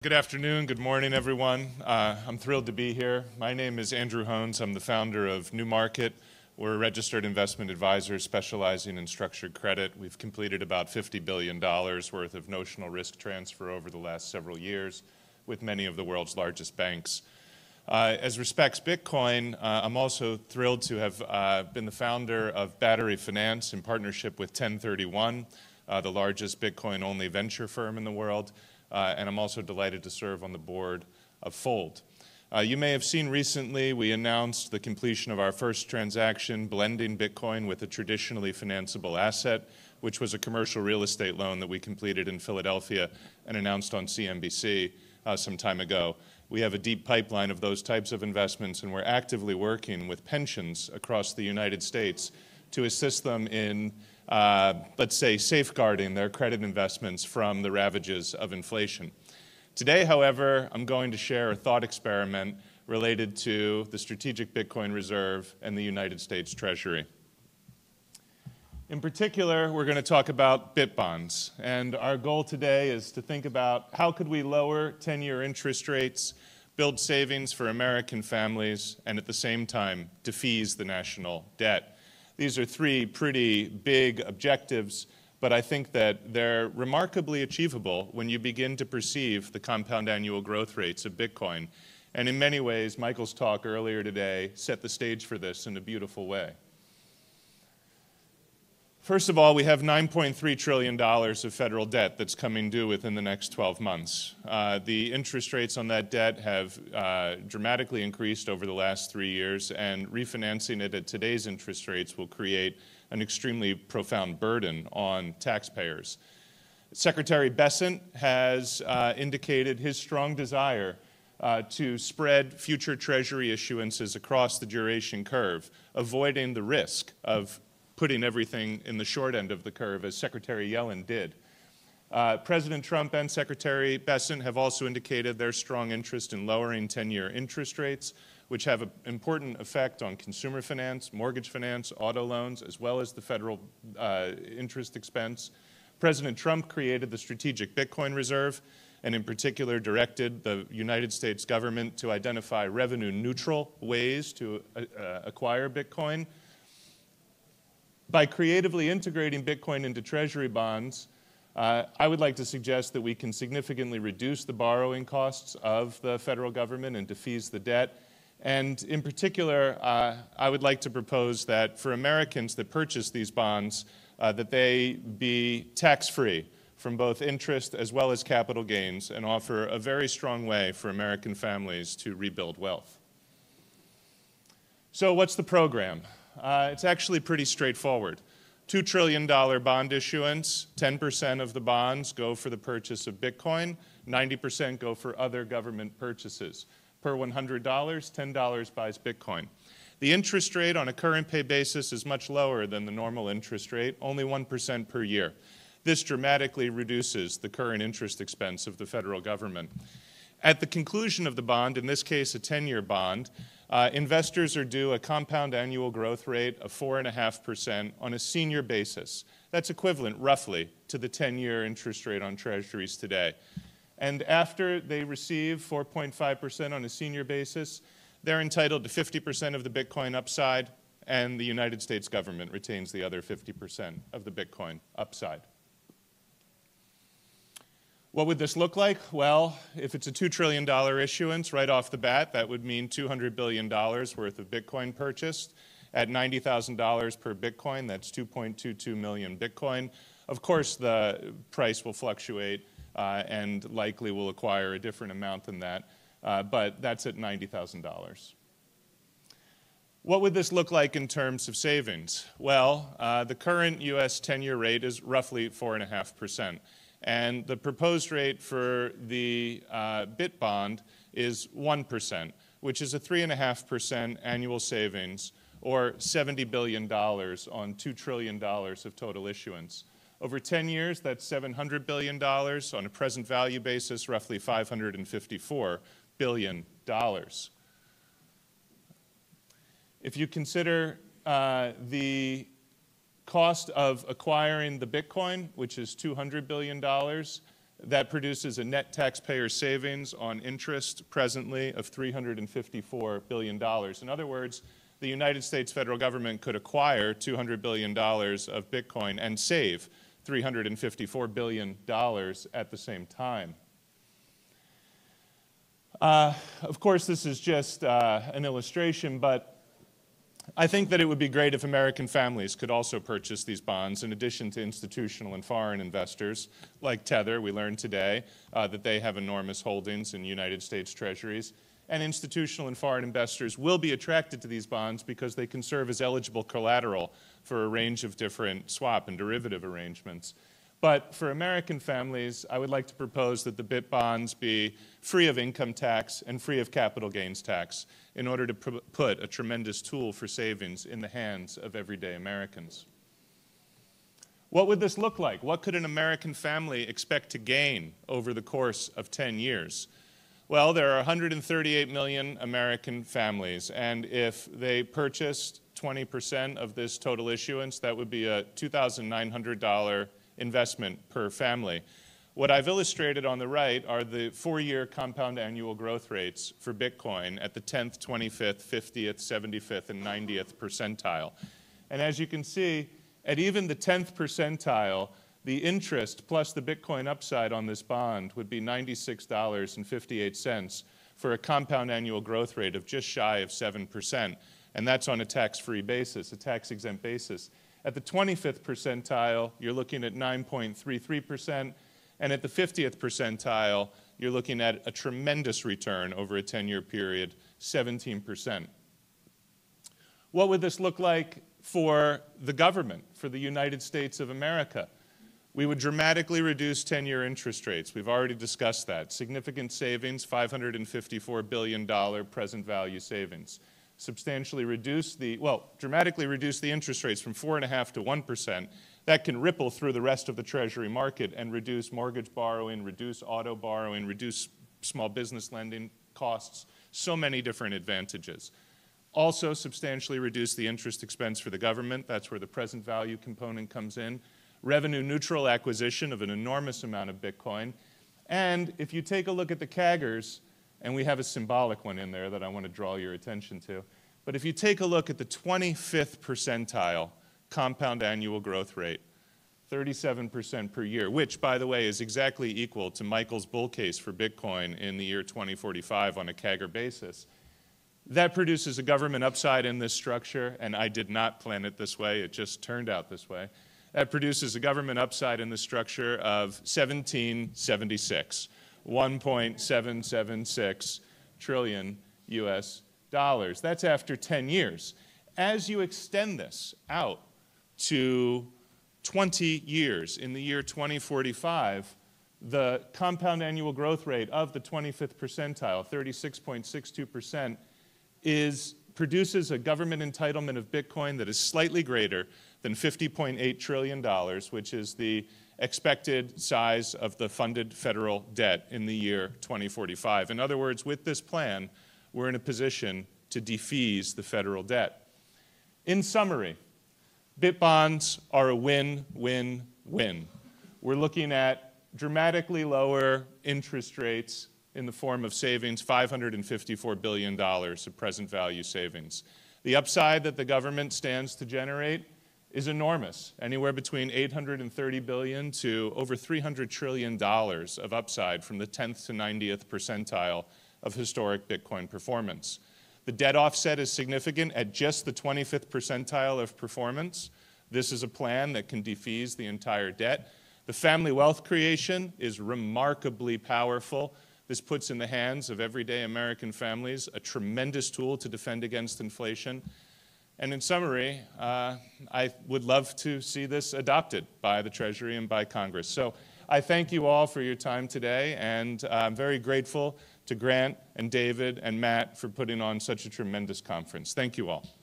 Good afternoon, good morning, everyone. I'm thrilled to be here. My name is Andrew Hohns. I'm the founder of Newmarket. We're a registered investment advisor specializing in structured credit. We've completed about $50 billion worth of notional risk transfer over the last several years with many of the world's largest banks. As respects Bitcoin, I'm also thrilled to have been the founder of Battery Finance in partnership with 1031, the largest Bitcoin-only venture firm in the world. And I'm also delighted to serve on the board of Fold. You may have seen recently we announced the completion of our first transaction blending Bitcoin with a traditionally financeable asset, which was a commercial real estate loan that we completed in Philadelphia and announced on CNBC some time ago. We have a deep pipeline of those types of investments, and we're actively working with pensions across the United States to assist them in let's say, safeguarding their credit investments from the ravages of inflation. Today, however, I'm going to share a thought experiment related to the Strategic Bitcoin Reserve and the United States Treasury. In particular, we're going to talk about BitBonds. And our goal today is to think about how could we lower 10-year interest rates, build savings for American families, and at the same time, defease the national debt. These are three pretty big objectives, but I think that they're remarkably achievable when you begin to perceive the compound annual growth rates of Bitcoin. And in many ways, Michael's talk earlier today set the stage for this in a beautiful way. First of all, we have $9.3 trillion of federal debt that's coming due within the next 12 months. The interest rates on that debt have dramatically increased over the last 3 years, and refinancing it at today's interest rates will create an extremely profound burden on taxpayers. Secretary Bessent has indicated his strong desire to spread future Treasury issuances across the duration curve, avoiding the risk of putting everything in the short end of the curve, as Secretary Yellen did. President Trump and Secretary Bessent have also indicated their strong interest in lowering 10-year interest rates, which have an important effect on consumer finance, mortgage finance, auto loans, as well as the federal interest expense. President Trump created the Strategic Bitcoin Reserve, and in particular directed the United States government to identify revenue-neutral ways to acquire Bitcoin. By creatively integrating Bitcoin into Treasury bonds, I would like to suggest that we can significantly reduce the borrowing costs of the federal government and defease the debt. And in particular, I would like to propose that for Americans that purchase these bonds, that they be tax-free from both interest as well as capital gains and offer a very strong way for American families to rebuild wealth. So what's the program? It's actually pretty straightforward. $2 trillion bond issuance, 10% of the bonds go for the purchase of Bitcoin, 90% go for other government purchases. Per $100, $10 buys Bitcoin. The interest rate on a current pay basis is much lower than the normal interest rate, only 1% per year. This dramatically reduces the current interest expense of the federal government. At the conclusion of the bond, in this case a 10-year bond, investors are due a compound annual growth rate of 4.5% on a senior basis. That's equivalent, roughly, to the 10-year interest rate on treasuries today. And after they receive 4.5% on a senior basis, they're entitled to 50% of the Bitcoin upside, and the United States government retains the other 50% of the Bitcoin upside. What would this look like? Well, if it's a $2 trillion issuance right off the bat, that would mean $200 billion worth of Bitcoin purchased. At $90,000 per Bitcoin, that's 2.22 million Bitcoin. Of course, the price will fluctuate and likely will acquire a different amount than that, but that's at $90,000. What would this look like in terms of savings? Well, the current U.S. 10-year rate is roughly 4.5%. And the proposed rate for the BitBond is 1%, which is a 3.5% annual savings, or $70 billion on $2 trillion of total issuance. Over 10 years, that's $700 billion. On a present value basis, roughly $554 billion. If you consider the cost of acquiring the Bitcoin, which is $200 billion, That produces a net taxpayer savings on interest presently of $354 billion. In other words, the United States federal government could acquire $200 billion of Bitcoin and save $354 billion at the same time. Of course, this is just an illustration, but I think that it would be great if American families could also purchase these bonds in addition to institutional and foreign investors. Like Tether, we learned today that they have enormous holdings in United States treasuries. And institutional and foreign investors will be attracted to these bonds because they can serve as eligible collateral for a range of different swap and derivative arrangements. But for American families, I would like to propose that the BitBonds be free of income tax and free of capital gains tax in order to put a tremendous tool for savings in the hands of everyday Americans. What would this look like? What could an American family expect to gain over the course of 10 years? Well, there are 138 million American families, and if they purchased 20% of this total issuance, that would be a $2,900 investment per family. What I've illustrated on the right are the 4-year compound annual growth rates for Bitcoin at the 10th, 25th, 50th, 75th, and 90th percentile. And as you can see, at even the 10th percentile, the interest plus the Bitcoin upside on this bond would be $96.58 for a compound annual growth rate of just shy of 7%. And that's on a tax-free basis, a tax-exempt basis. At the 25th percentile, you're looking at 9.33%. And at the 50th percentile, you're looking at a tremendous return over a 10-year period, 17%. What would this look like for the government, for the United States of America? We would dramatically reduce 10-year interest rates. We've already discussed that. Significant savings, $554 billion present value savings. Substantially reduce dramatically reduce the interest rates from 4.5% to 1%. That can ripple through the rest of the Treasury market and reduce mortgage borrowing, reduce auto borrowing, reduce small business lending costs, so many different advantages. Also substantially reduce the interest expense for the government. That's where the present value component comes in. Revenue neutral acquisition of an enormous amount of Bitcoin. And if you take a look at the CAGRs, and we have a symbolic one in there that I want to draw your attention to, but if you take a look at the 25th percentile compound annual growth rate, 37% per year, which, by the way, is exactly equal to Michael's bull case for Bitcoin in the year 2045 on a CAGR basis. That produces a government upside in this structure, and I did not plan it this way. It just turned out this way. That produces a government upside in the structure of 1776, 1.776 trillion US dollars. That's after 10 years. As you extend this out to 20 years, in the year 2045, the compound annual growth rate of the 25th percentile, 36.62%, produces a government entitlement of Bitcoin that is slightly greater than $50.8 trillion, which is the expected size of the funded federal debt in the year 2045. In other words, with this plan, we're in a position to defease the federal debt. In summary, BitBonds are a win-win-win. We're looking at dramatically lower interest rates in the form of savings, $554 billion of present value savings. The upside that the government stands to generate is enormous, anywhere between $830 billion to over $300 trillion of upside from the 10th to 90th percentile of historic Bitcoin performance. The debt offset is significant at just the 25th percentile of performance. This is a plan that can defease the entire debt. The family wealth creation is remarkably powerful. This puts in the hands of everyday American families a tremendous tool to defend against inflation. And in summary, I would love to see this adopted by the Treasury and by Congress. So I thank you all for your time today, and I'm very grateful to Grant and David and Matt for putting on such a tremendous conference. Thank you all.